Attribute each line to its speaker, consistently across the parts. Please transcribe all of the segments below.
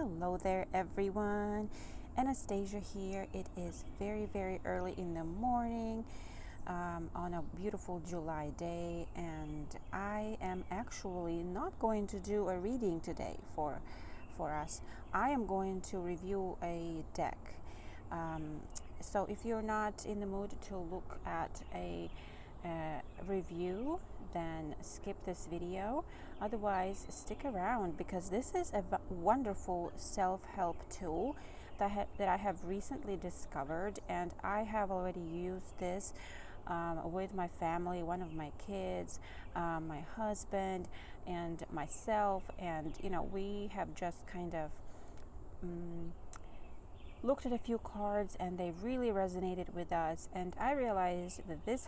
Speaker 1: Hello there, everyone. Anastasia here. It is very, very early in the morning on a beautiful July day, and I am actually not going to do a reading today for us. I am going to review a deck. So if you're not in the mood to look at a review, then skip this video. Otherwise, stick around because this is a wonderful self-help tool that I have recently discovered, and I have already used this with my family, one of my kids, my husband, and myself, and we have just kind of looked at a few cards and they really resonated with us, and I realized that this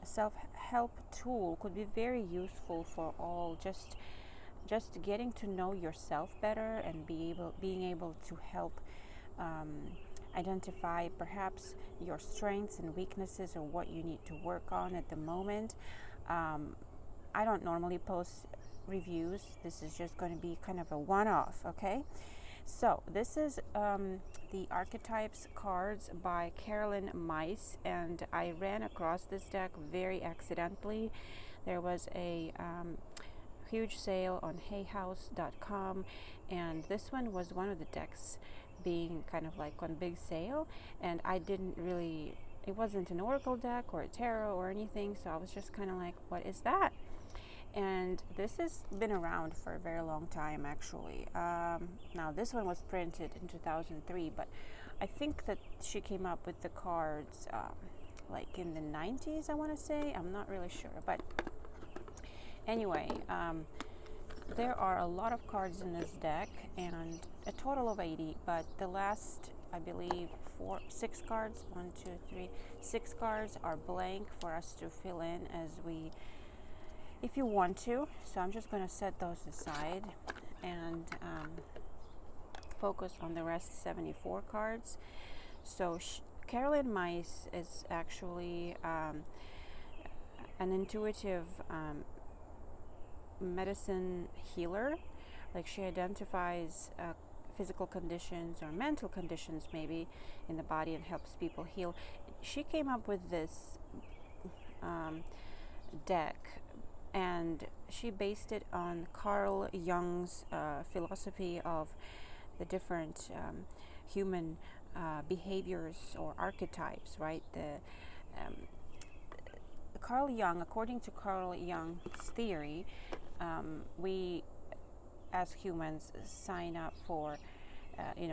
Speaker 1: self-help tool could be very useful for all, just getting to know yourself better and being able to help identify perhaps your strengths and weaknesses or what you need to work on at the moment. I don't normally post reviews. This is just going to be kind of a one-off, okay? So this is the Archetypes Cards by Caroline Myss, and I ran across this deck very accidentally. There was a huge sale on hayhouse.com, and this one was one of the decks being kind of like on big sale, and I didn't really, it wasn't an oracle deck or a tarot or anything, so I was just kind of like, what is that? And this has been around for a very long time, actually. Now, this one was printed in 2003, but I think that she came up with the cards like in the 90s, I want to say. I'm not really sure, but anyway, there are a lot of cards in this deck, and a total of 80, but the last, I believe, 6 cards, 6 cards are blank for us to fill in if you want to. So I'm just going to set those aside and focus on the rest 74 cards. So Caroline Myss is actually an intuitive medicine healer. Like, she identifies physical conditions or mental conditions maybe in the body and helps people heal. She came up with this deck, and she based it on Carl Jung's philosophy of the different human behaviors or archetypes, right? Carl Jung, according to Carl Jung's theory, we as humans sign up for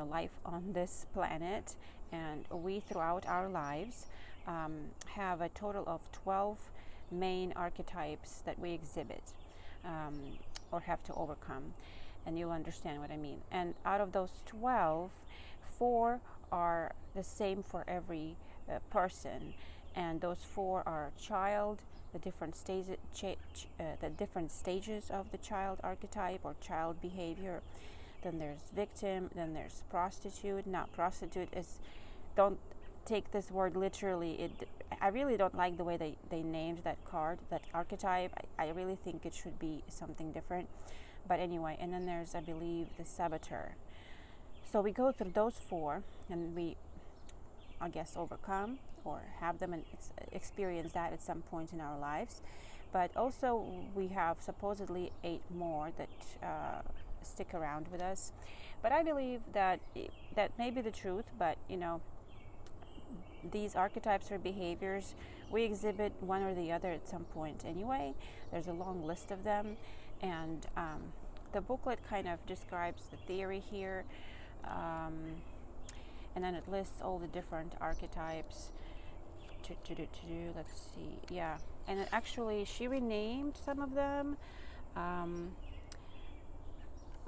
Speaker 1: life on this planet, and we throughout our lives have a total of 12 main archetypes that we exhibit or have to overcome, and you'll understand what I mean. And out of those 12, 4 are the same for every person, and those 4 are child, the different stages of the child archetype or child behavior. Then there's victim, then there's prostitute. Now, prostitute is, don't take this word literally. I really don't like the way they named that card, that archetype. I really think it should be something different. But anyway, and then there's, I believe, the saboteur. So we go through those 4, and we, I guess, overcome or have them and experience that at some point in our lives. But also we have supposedly 8 more that stick around with us. But I believe that may be the truth, but these archetypes or behaviors, we exhibit one or the other at some point anyway. There's a long list of them, and the booklet kind of describes the theory here, and then it lists all the different archetypes let's see, yeah. And it actually, she renamed some of them,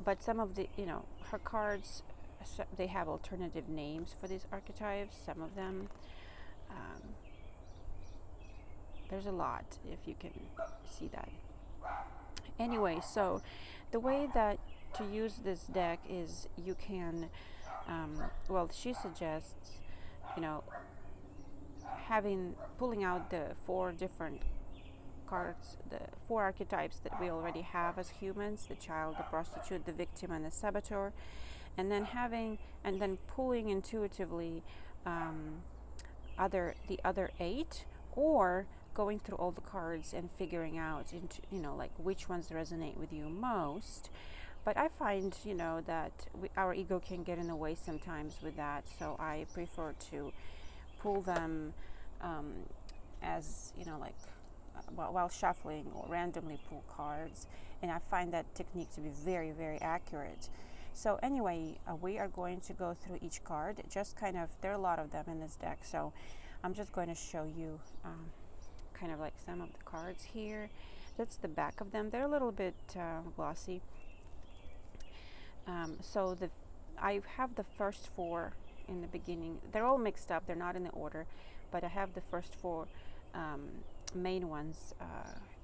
Speaker 1: but some of the her cards, they have alternative names for these archetypes, some of them. There's a lot, if you can see that. Anyway, so the way that to use this deck is you can, she suggests, pulling out the 4 different cards, the 4 archetypes that we already have as humans: the child, the prostitute, the victim, and the saboteur. and then pulling intuitively the other 8, or going through all the cards and figuring out into, like which ones resonate with you most. But I find, that our ego can get in the way sometimes with that, so I prefer to pull them as, like while shuffling, or randomly pull cards, and I find that technique to be very, very accurate. So anyway, we are going to go through each card. Just kind of, there are a lot of them in this deck, so I'm just going to show you kind of like some of the cards here. That's the back of them. They're a little bit glossy. So I have the first 4 in the beginning. They're all mixed up. They're not in the order, but I have the first 4 main ones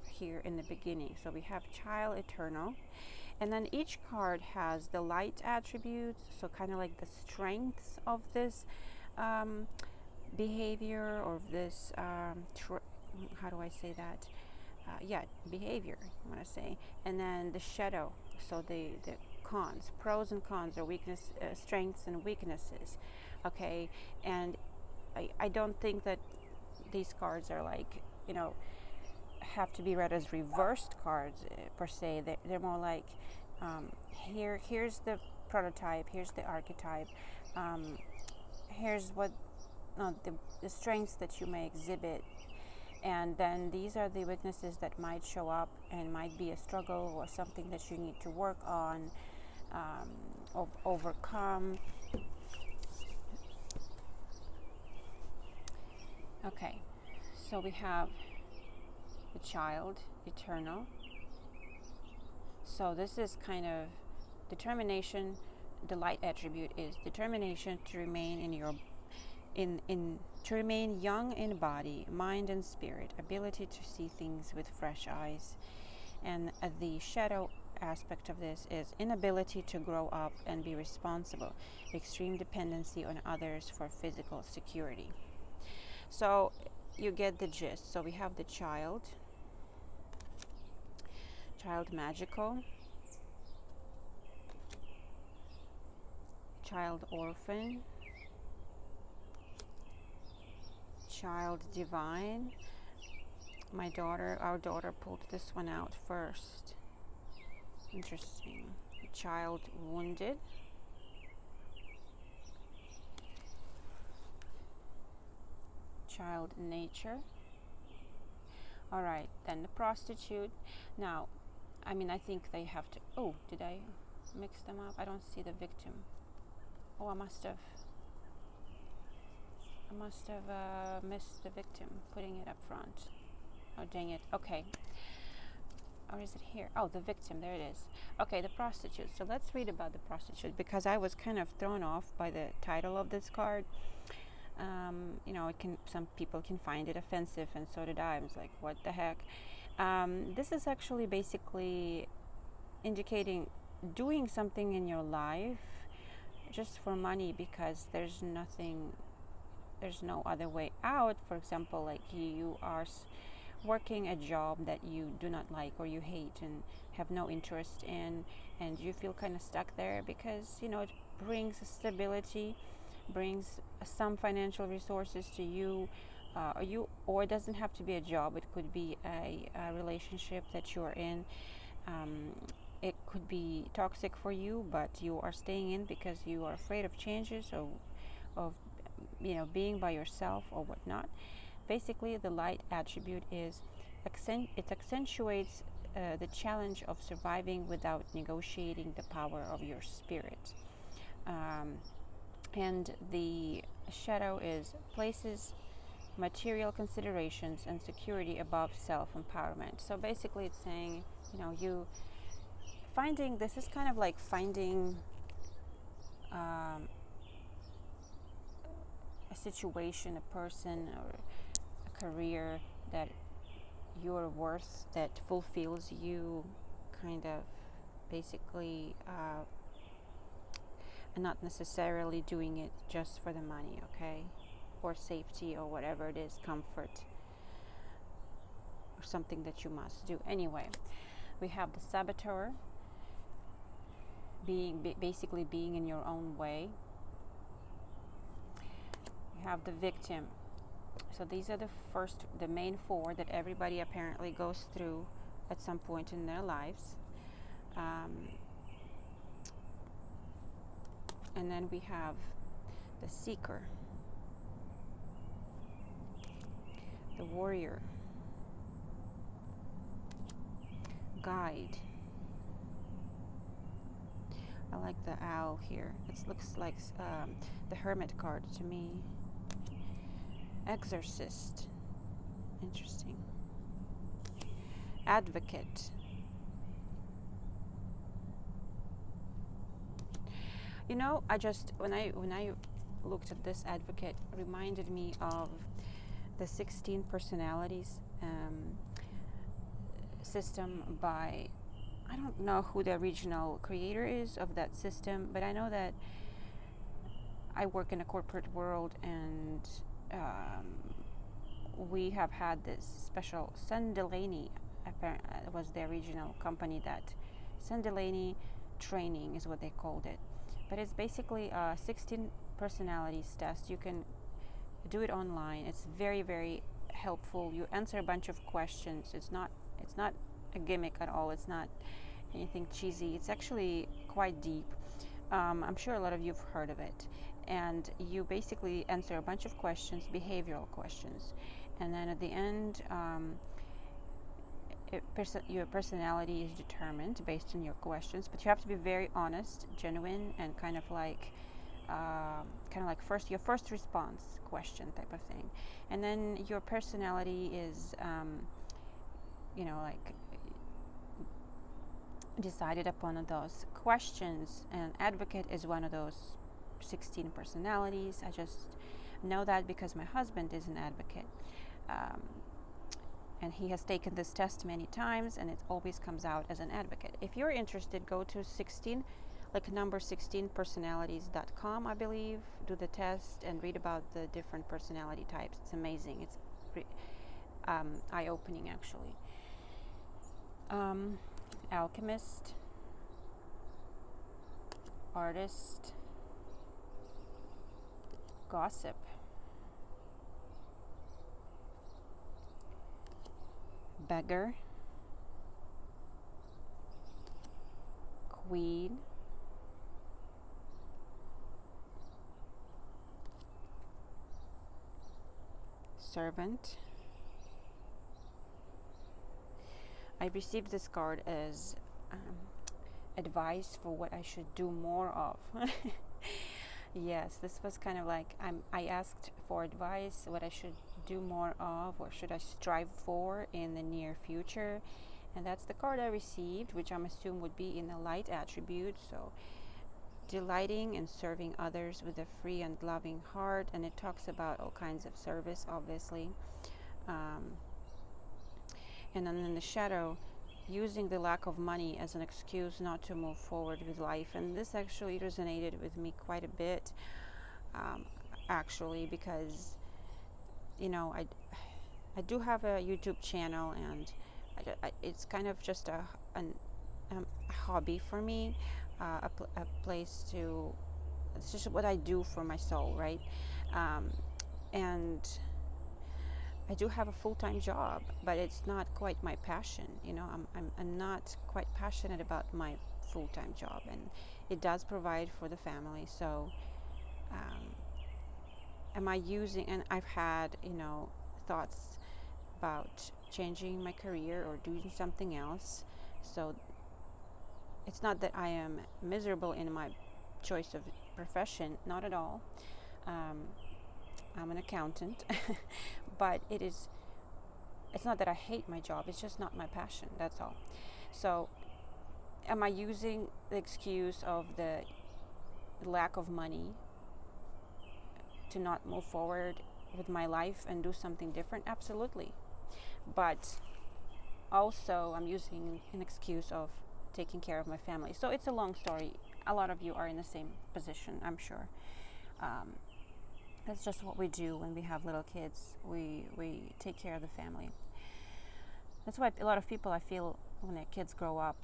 Speaker 1: here in the beginning. So we have Child, Eternal, and then each card has the light attributes, so kind of like the strengths of this behavior, or this how do I say that? Behavior, I want to say. And then the shadow, so the cons, pros and cons, or strengths and weaknesses. Okay, and I don't think that these cards are like, have to be read as reversed cards per se. They're more like, here's the prototype, here's the archetype, here's what the strengths that you may exhibit, and then these are the weaknesses that might show up and might be a struggle or something that you need to work on, overcome. Okay, so we have the Child, Eternal. So this is kind of determination. The light attribute is determination to remain to remain young in body, mind, and spirit, ability to see things with fresh eyes. And the shadow aspect of this is inability to grow up and be responsible, extreme dependency on others for physical security. So you get the gist. So we have the Child Magical, Child Orphan, Child Divine. Our daughter pulled this one out first. Interesting. Child Wounded, Child Nature. All right, then the Prostitute. Now, I think they have to. Oh, did I mix them up? I don't see the Victim. Oh, I must have missed the Victim, putting it up front. Oh, dang it. Okay. Or is it here? Oh, the Victim. There it is. Okay, the Prostitute. So let's read about the Prostitute, because I was kind of thrown off by the title of this card. Some people can find it offensive, and so did I. I was like, what the heck? This is actually basically indicating doing something in your life just for money, because there's no other way out. For example, like you are working a job that you do not like, or you hate and have no interest in, and you feel kind of stuck there because it brings stability, brings some financial resources to you, or it doesn't have to be a job. It could be a relationship that you're in. It could be toxic for you, but you are staying in because you are afraid of changes, or of being by yourself or whatnot. Basically, the light attribute is it accentuates the challenge of surviving without negotiating the power of your spirit. And the shadow is places material considerations and security above self-empowerment. So basically it's saying, this is kind of like finding a situation, a person, or a career that you're worth, that fulfills you, kind of basically, and not necessarily doing it just for the money, okay, or safety, or whatever it is, comfort, or something that you must do. Anyway, we have the Saboteur, basically being in your own way. You have the victim. So these are the main four that everybody apparently goes through at some point in their lives. And then we have the seeker, the warrior, guide. I like the owl here. It looks like the hermit card to me. Exorcist. Interesting. Advocate. You know, when I looked at this advocate, reminded me of the 16 personalities system by, I don't know who the original creator is of that system, but I know that I work in a corporate world, and we have had this special Delaney was the original company. That Delaney training is what they called it, but it's basically a 16 personalities test. You can do it online. It's very, very helpful. You answer a bunch of questions. It's not a gimmick at all. It's not anything cheesy. It's actually quite deep. I'm sure a lot of you have heard of it. And you basically answer a bunch of questions, behavioral questions, and then at the end, your personality is determined based on your questions. But you have to be very honest, genuine, and kind of like your first response question type of thing. And then your personality is, decided upon those questions. And advocate is one of those 16 personalities. I just know that because my husband is an advocate, and he has taken this test many times, and it always comes out as an advocate. If you're interested, go to 16, like number 16personalities.com, I believe. Do the test and read about the different personality types. It's amazing. It's eye-opening, actually. Alchemist, artist, gossip, beggar, queen, servant. I received this card as advice for what I should do more of. Yes, this was kind of like I asked for advice, what I should do more of, or should I strive for in the near future. And that's the card I received, which I'm assuming would be in the light attribute. So delighting and serving others with a free and loving heart. And it talks about all kinds of service, obviously. And then in the shadow, using the lack of money as an excuse not to move forward with life. And this actually resonated with me quite a bit, actually, because I do have a YouTube channel, and it's kind of just a hobby for me, a place to, it's just what I do for my soul, right? And I do have a full-time job, but it's not quite my passion. I'm not quite passionate about my full-time job, and it does provide for the family. So am I using, and I've had thoughts about changing my career or doing something else. So it's not that I am miserable in my choice of profession, not at all. I'm an accountant, but it's not that I hate my job, it's just not my passion, that's all. So am I using the excuse of the lack of money to not move forward with my life and do something different? Absolutely. But also I'm using an excuse of taking care of my family. So it's a long story. A lot of you are in the same position, I'm sure. That's just what we do when we have little kids. We take care of the family. That's why a lot of people, I feel, when their kids grow up,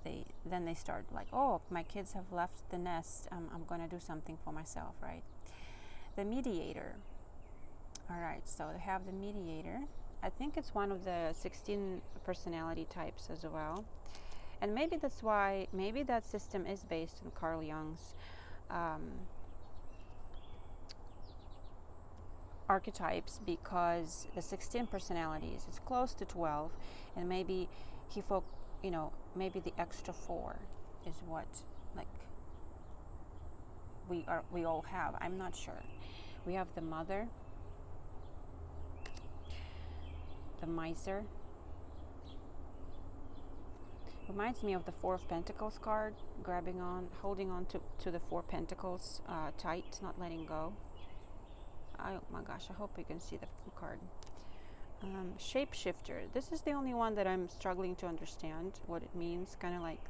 Speaker 1: then they start like, oh, my kids have left the nest, I'm going to do something for myself, right? The mediator. All right, so they have the mediator. I think it's one of the 16 personality types as well. And maybe that's why, maybe that system is based on Carl Jung's archetypes, because the 16 personalities is close to 12, and maybe maybe the extra 4 is what, like, we all have. I'm not sure. We have the mother, the miser. Reminds me of the Four of Pentacles card, holding on to the Four Pentacles tight, not letting go. Oh my gosh, I hope you can see the card. Shapeshifter. This is the only one that I'm struggling to understand what it means. Kind of like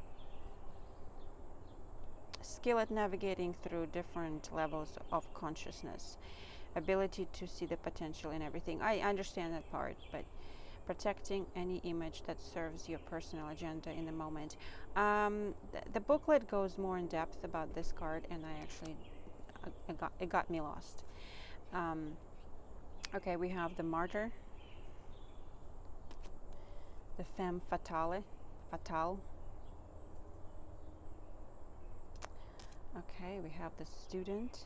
Speaker 1: skill at navigating through different levels of consciousness, ability to see the potential in everything. I understand that part, but protecting any image that serves your personal agenda in the moment. The booklet goes more in depth about this card, and it got me lost. Okay, we have the martyr, the femme fatale. Okay, we have the student,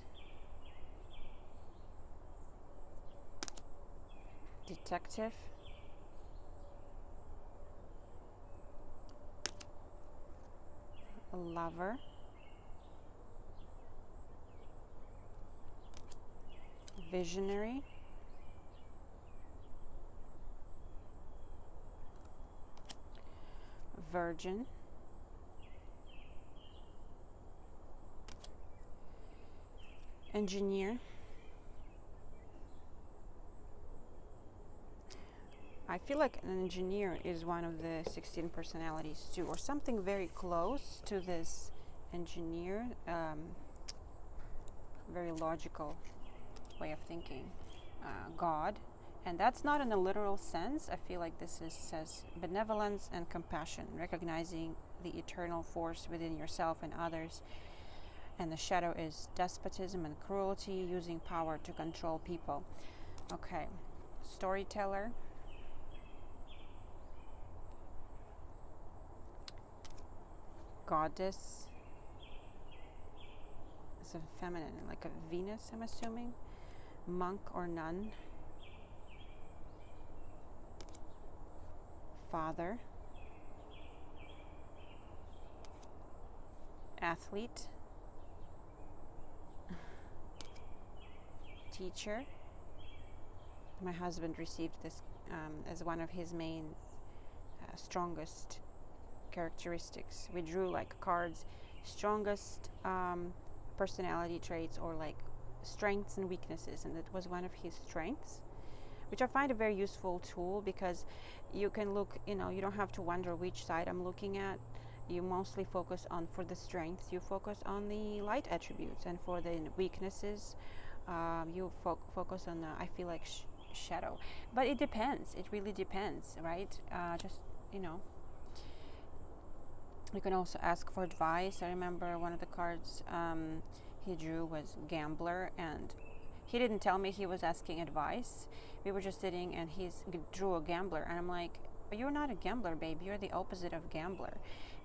Speaker 1: detective, a lover, visionary, virgin, engineer. I feel like an engineer is one of the 16 personalities too, or something very close to this engineer. Very logical way of thinking. God, and that's not in a literal sense. I feel like this says benevolence and compassion, recognizing the eternal force within yourself and others. And the shadow is despotism and cruelty, using power to control people. Okay, storyteller, goddess. It's a feminine, like a Venus, I'm assuming. Monk or nun. Father. Athlete. Teacher. My husband received this as one of his main strongest characteristics. We drew like cards, strongest personality traits, or like strengths and weaknesses, and it was one of his strengths, which I find a very useful tool, because you can look, you don't have to wonder which side I'm looking at. You mostly focus on, for the strengths, you focus on the light attributes, and for the weaknesses, you focus on the, I feel like, shadow. But it depends. It really depends, right? You can also ask for advice. I remember one of the cards he drew was gambler, and he didn't tell me he was asking advice. We were just sitting, and he drew a gambler, and I'm like, but you're not a gambler, babe. You're the opposite of gambler.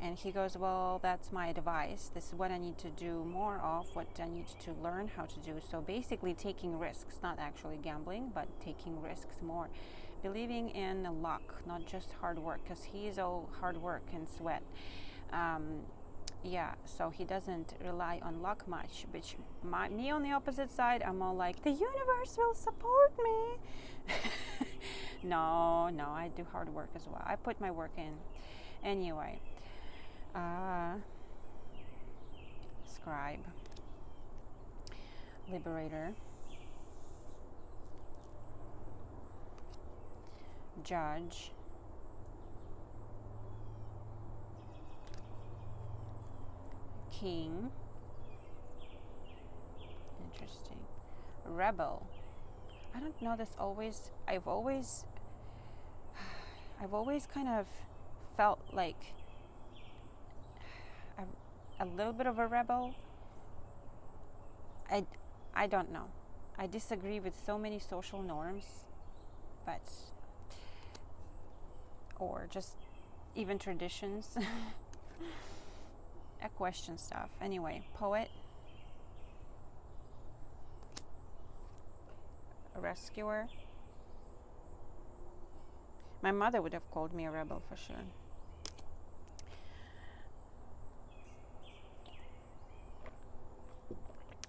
Speaker 1: And he goes, well, that's my advice. This is what I need to do more of, what I need to learn how to do. So basically taking risks, not actually gambling, but taking risks more. Believing in luck, not just hard work, because he is all hard work and sweat. So he doesn't rely on luck much, which me on the opposite side, I'm all like, the universe will support me. No, I do hard work as well. I put my work in. Anyway, scribe, liberator, judge, king, interesting, rebel. I don't know this always. I've always kind of felt like a little bit of a rebel. I don't know. I disagree with so many social norms, but, or just even traditions. I question stuff. Anyway, poet, a rescuer. My mother would have called me a rebel for sure.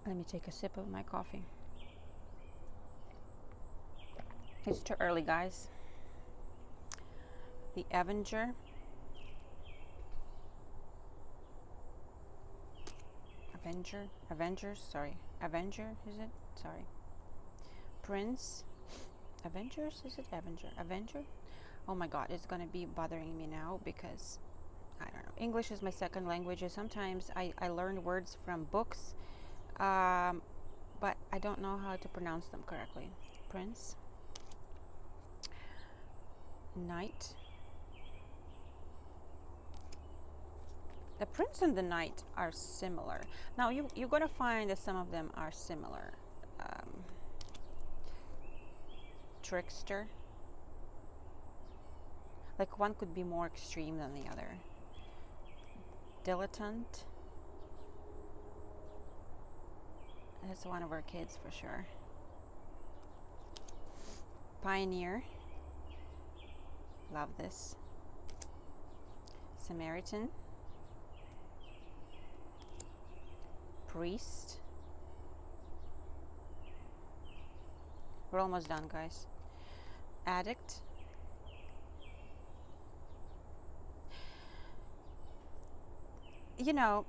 Speaker 1: Let me take a sip of my coffee. It's too early, guys. The Avenger. Avengers, sorry. Avenger, is it? Sorry. Prince. Avengers, is it? Avenger? Oh my god, it's gonna be bothering me now because, I don't know. English is my second language, and sometimes I learn words from books, but I don't know how to pronounce them correctly. Prince. Knight. The prince and the knight are similar. Now you're gonna find that some of them are similar. Trickster. Like one could be more extreme than the other. Dilettante. That's one of our kids for sure. Pioneer. Love this. Samaritan. Priest. We're almost done, guys. Addict. You know,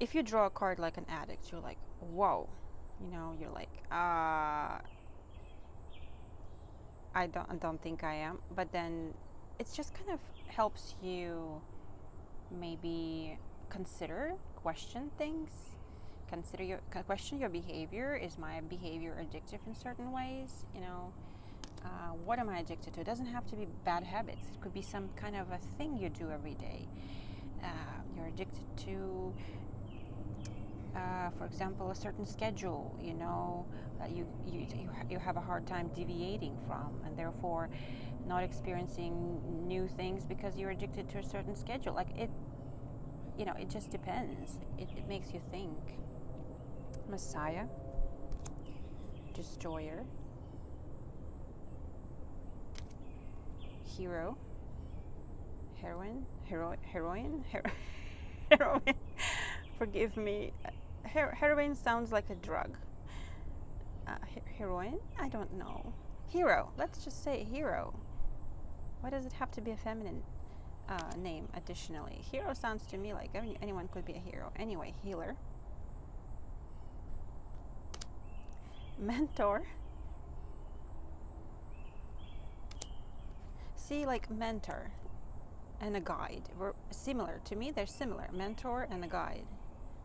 Speaker 1: if you draw a card like an addict, you're like, whoa. You know, you're like, I don't think I am. But then it just kind of helps you maybe question things. Question your behavior. Is my behavior addictive in certain ways? You know, what am I addicted to? It doesn't have to be bad habits. It could be some kind of a thing you do every day. You're addicted to, for example, a certain schedule, you know, that you have a hard time deviating from, and therefore not experiencing new things because you're addicted to a certain schedule. Like it, you know, it just depends. It makes you think. Messiah. Destroyer. Hero. Heroine. Forgive me. Heroine sounds like a drug. Heroine? I don't know. Hero. Let's just say hero. Why does it have to be a feminine name additionally? Hero sounds to me like anyone could be a hero. Anyway, healer. Mentor. See, like mentor and a guide were similar to me. They're similar. Mentor and a guide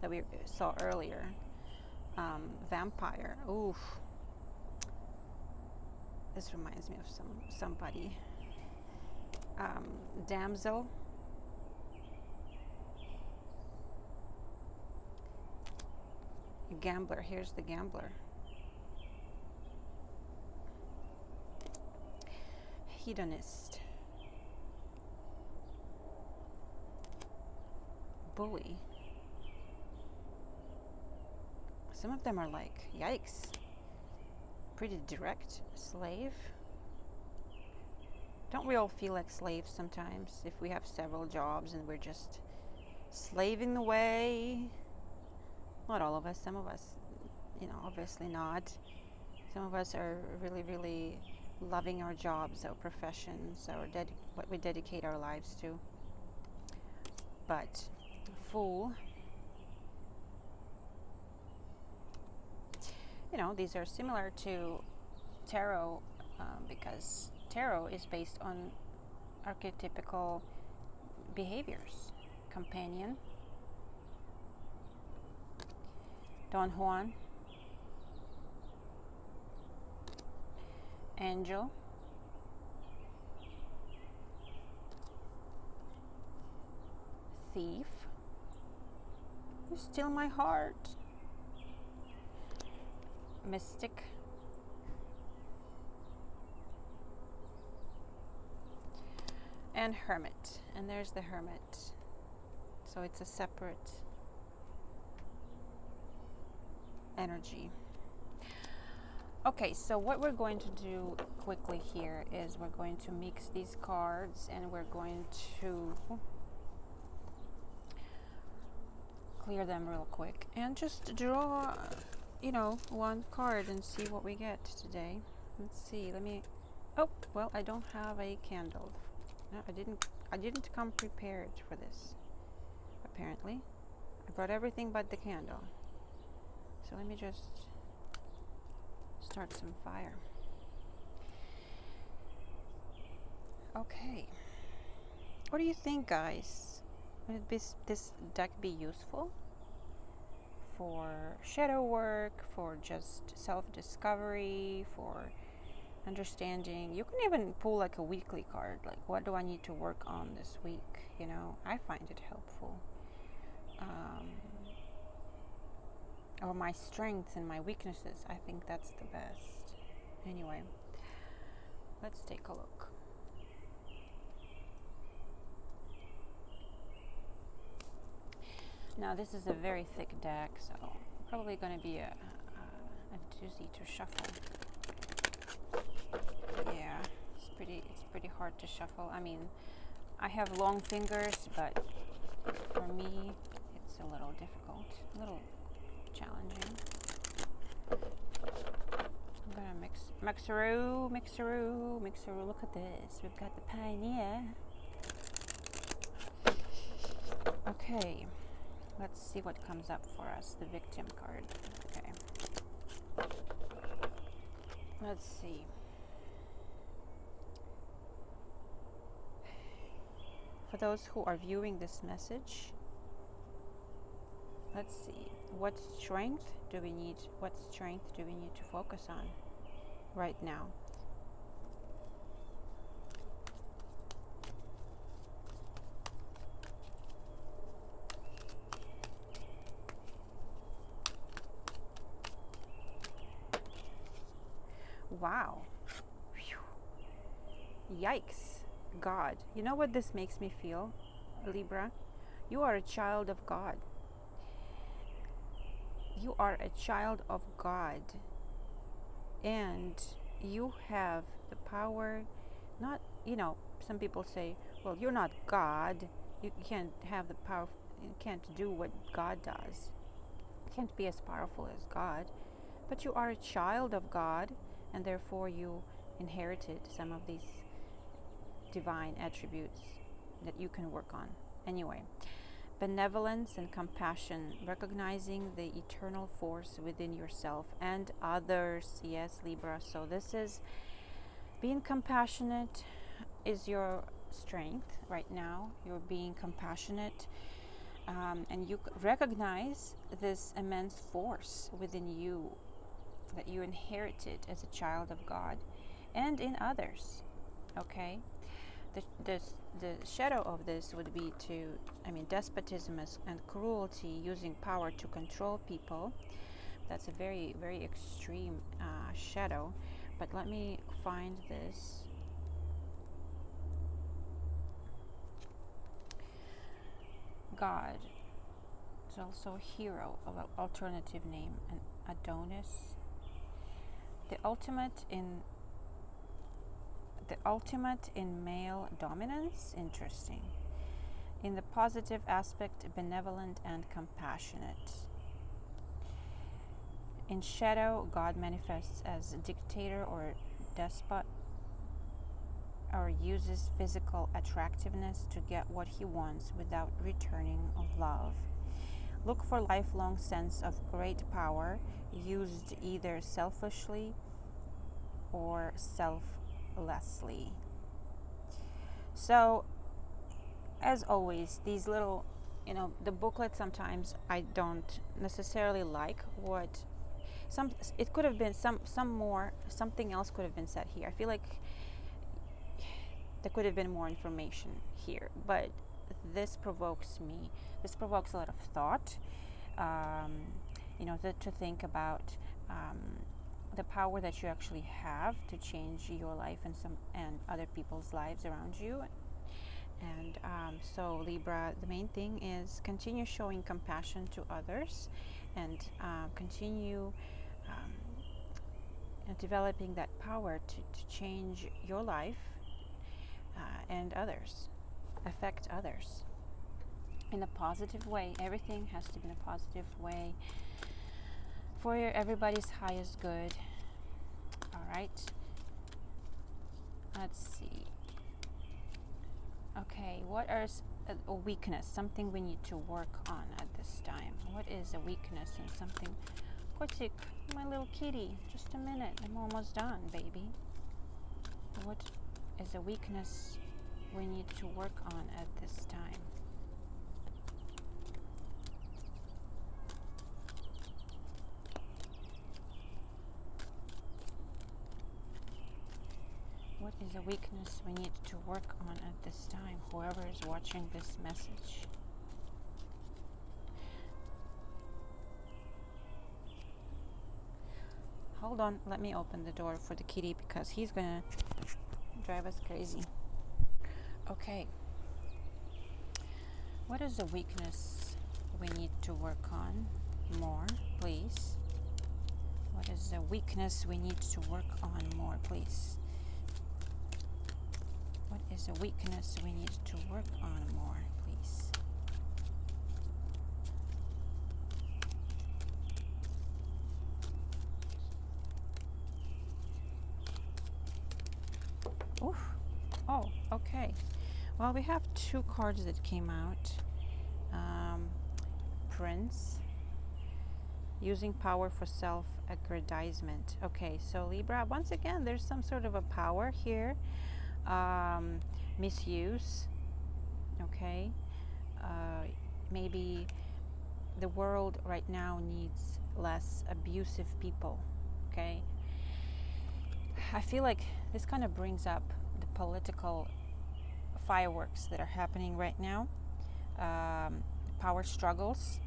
Speaker 1: that we saw earlier. Vampire. Oof. This reminds me of somebody. Damsel. Gambler. Here's the gambler. Hedonist. Bully. Some of them are like, yikes. Pretty direct. Slave. Don't we all feel like slaves sometimes if we have several jobs and we're just slaving away? Not all of us. Some of us, you know, obviously not. Some of us are really, really loving our jobs, our professions, what we dedicate our lives to. But Fool. You know, these are similar to tarot because tarot is based on archetypical behaviors. Companion. Don Juan. Angel. Thief. You steal my heart. Mystic. And Hermit. And there's the Hermit. So it's a separate energy. Okay, so what we're going to do quickly here is we're going to mix these cards and we're going to clear them real quick and just draw, you know, one card and see what we get today. Let's see. Oh, well, I don't have a candle. No, I didn't come prepared for this. Apparently, I brought everything but the candle. So let me just start some fire. Okay. What do you think, guys? Would this deck be useful for shadow work, for just self-discovery, for understanding? You can even pull like a weekly card, like what do I need to work on this week? You know, I find it helpful. Or my strengths and my weaknesses. I think that's the best. Anyway, let's take a look. Now this is a very thick deck, so probably going to be a doozy to shuffle. Yeah, it's pretty hard to shuffle. I mean, I have long fingers, but for me, it's a little difficult, a little challenging. I'm gonna mixeroo. Look at this. We've got the Pioneer. Okay, let's see what comes up for us. The Victim card. Okay. Let's see. For those who are viewing this message, let's see. What strength do we need to focus on right now? Wow. Whew. Yikes. God. You know what this makes me feel, Libra? You are a child of God. You are a child of God, and you have the power. Not, you know, some people say, well, you're not God, you can't have the power, you can't do what God does, you can't be as powerful as God, but you are a child of God, and therefore you inherited some of these divine attributes that you can work on. Anyway, benevolence and compassion, recognizing the eternal force within yourself and others. Yes, Libra. So this is being compassionate is your strength right now. You're being compassionate, and you recognize this immense force within you that you inherited as a child of God and in others. Okay. The shadow of this would be despotism and cruelty, using power to control people. That's a very, very extreme shadow. But let me find this. God is also a hero of an alternative name, an Adonis. The ultimate in male dominance. Interesting. In the positive aspect, benevolent and compassionate. In shadow, God manifests as a dictator or despot, or uses physical attractiveness to get what he wants without returning love. Look for lifelong sense of great power, used either selfishly or selflessly. So, as always, these little, the booklet, sometimes I don't necessarily like what it could have been something else could have been said here. I feel like there could have been more information here, but this provokes me. This provokes a lot of thought. you know, to think about the power that you actually have to change your life and other people's lives around you. And so Libra, the main thing is continue showing compassion to others, and continue developing that power to change your life and others, affect others in a positive way. Everything has to be in a positive way for everybody's highest good. All right, let's see. Okay, what is a weakness, something we need to work on at this time? What is a weakness and something? Kotik, my little kitty, just a minute, I'm almost done, baby. What is a weakness we need to work on at this time? What is a weakness we need to work on at this time? Whoever is watching this message. Hold on, let me open the door for the kitty because he's gonna drive us crazy. Okay. What is a weakness we need to work on more, please? What is a weakness we need to work on more, please? What is a weakness we need to work on more, please? Oof. Oh, okay. Well, we have two cards that came out. Prince, using power for self-aggrandizement. Okay, so Libra, once again, there's some sort of a power here. Misuse. Okay. Maybe the world right now needs less abusive people. Okay. I feel like this kind of brings up the political fireworks that are happening right now. Power struggles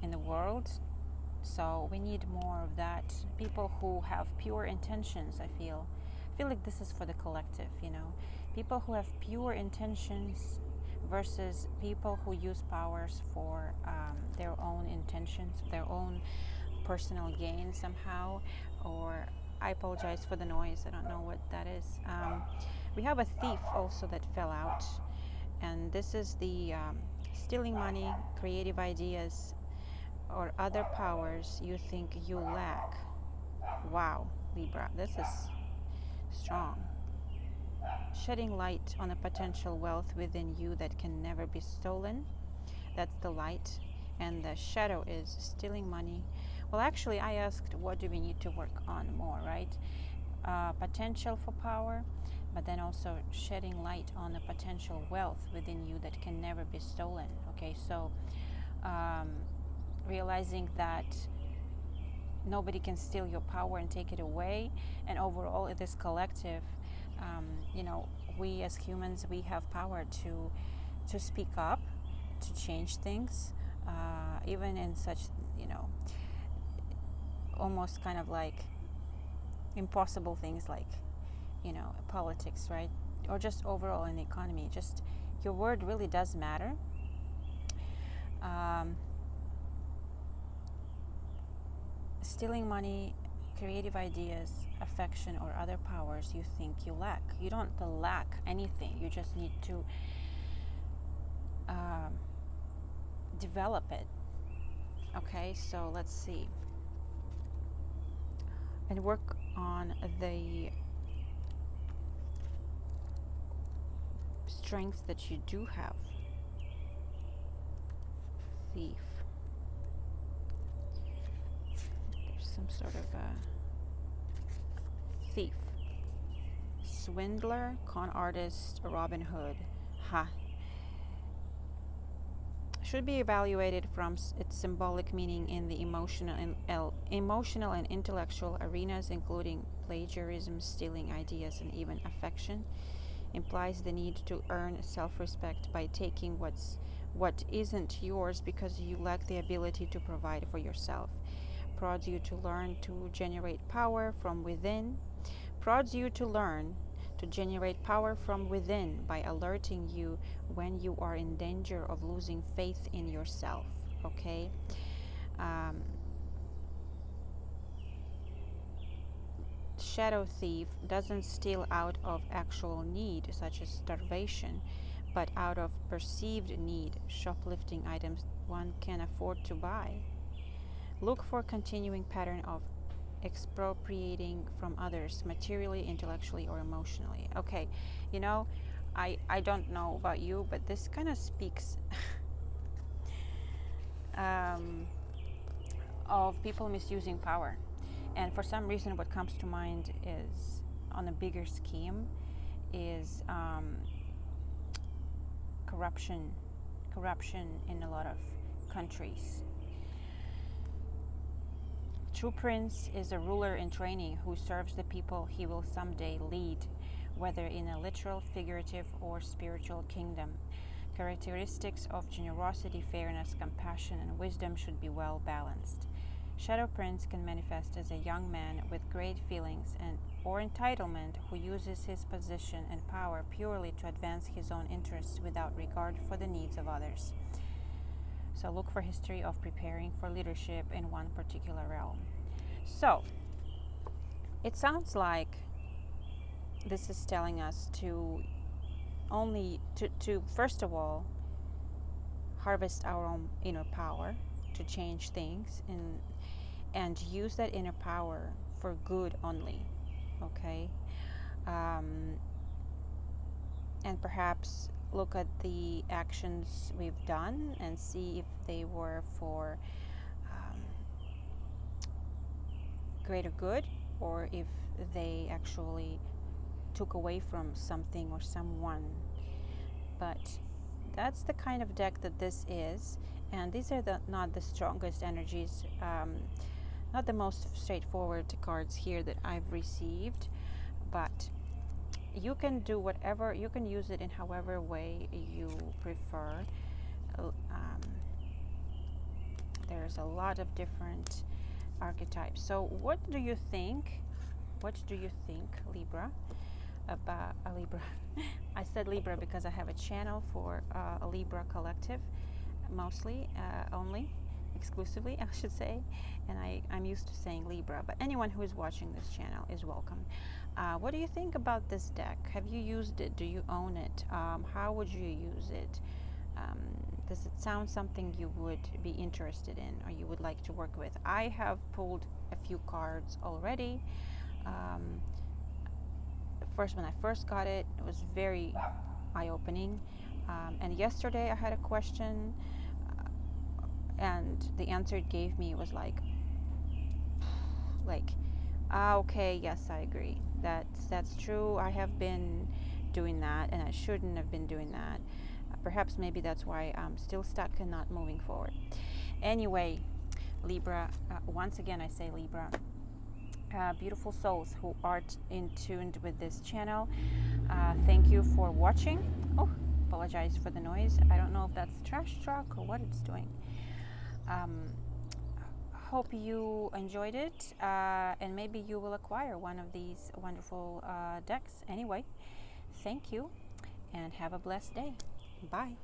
Speaker 1: in the world. So we need more of that. People who have pure intentions, I feel like this is for the collective, you know. People who have pure intentions versus people who use powers for their own intentions, their own personal gain somehow. Or I apologize for the noise, I don't know what that is. We have a thief also that fell out, and this is the stealing money, creative ideas, or other powers you think you lack. Wow, Libra, this is strong. Shedding light on a potential wealth within you that can never be stolen. That's the light. And the shadow is stealing money. Well, actually, I asked, what do we need to work on more, right? Potential for power, but then also shedding light on the potential wealth within you that can never be stolen. Okay, so realizing that nobody can steal your power and take it away, and overall it is collective. You know, we as humans, we have power to speak up, to change things, even in such, you know, almost kind of like impossible things like, you know, politics, right? Or just overall in the economy. Just your word really does matter. Stealing money, creative ideas, affection, or other powers you think you lack. You don't lack anything. You just need to develop it. Okay, so let's see. And work on the strengths that you do have. Thief. There's some sort of a thief. Swindler, con artist, Robin Hood. Ha. Should be evaluated from its symbolic meaning in the emotional and intellectual arenas, including plagiarism, stealing ideas, and even affection. Implies the need to earn self-respect by taking what's what isn't yours because you lack the ability to provide for yourself. Prods you to learn to generate power from within. Prods you to learn to generate power from within by alerting you when you are in danger of losing faith in yourself. Okay? Shadow thief doesn't steal out of actual need, such as starvation, but out of perceived need, shoplifting items one can afford to buy. Look for continuing pattern of expropriating from others, materially, intellectually, or emotionally. Okay, you know, I don't know about you, but this kind of speaks of people misusing power. And for some reason, what comes to mind is, on a bigger scheme, is corruption in a lot of countries. True prince is a ruler in training who serves the people he will someday lead, whether in a literal, figurative, or spiritual kingdom. Characteristics of generosity, fairness, compassion, and wisdom should be well balanced. Shadow prince can manifest as a young man with great feelings or entitlement who uses his position and power purely to advance his own interests without regard for the needs of others. So look for history of preparing for leadership in one particular realm. So it sounds like this is telling us to first of all harvest our own inner power to change things and use that inner power for good only. Okay, and perhaps look at the actions we've done and see if they were for greater good, or if they actually took away from something or someone. But that's the kind of deck that this is, and these are not the strongest energies, not the most straightforward cards here that I've received, but you can do whatever, you can use it in however way you prefer. There's a lot of different archetypes. So what do you think, Libra, about a Libra? I said Libra because I have a channel for a Libra collective, mostly, only, exclusively, I should say, and I'm used to saying Libra, but anyone who is watching this channel is welcome. What do you think about this deck? Have you used it? Do you own it? How would you use it? Does it sound something you would be interested in or you would like to work with? I have pulled a few cards already. When I first got it, it was very eye-opening. And yesterday I had a question, and the answer it gave me was like, okay, yes, I agree. That's true. I have been doing that, and I shouldn't have been doing that. Perhaps maybe that's why I'm still stuck and not moving forward. Anyway, Libra, once again I say Libra, beautiful souls who are in tuned with this channel, thank you for watching. Oh, apologize for the noise. I don't know if that's trash truck or what it's doing. Hope you enjoyed it, and maybe you will acquire one of these wonderful decks. Anyway, thank you and have a blessed day. Bye.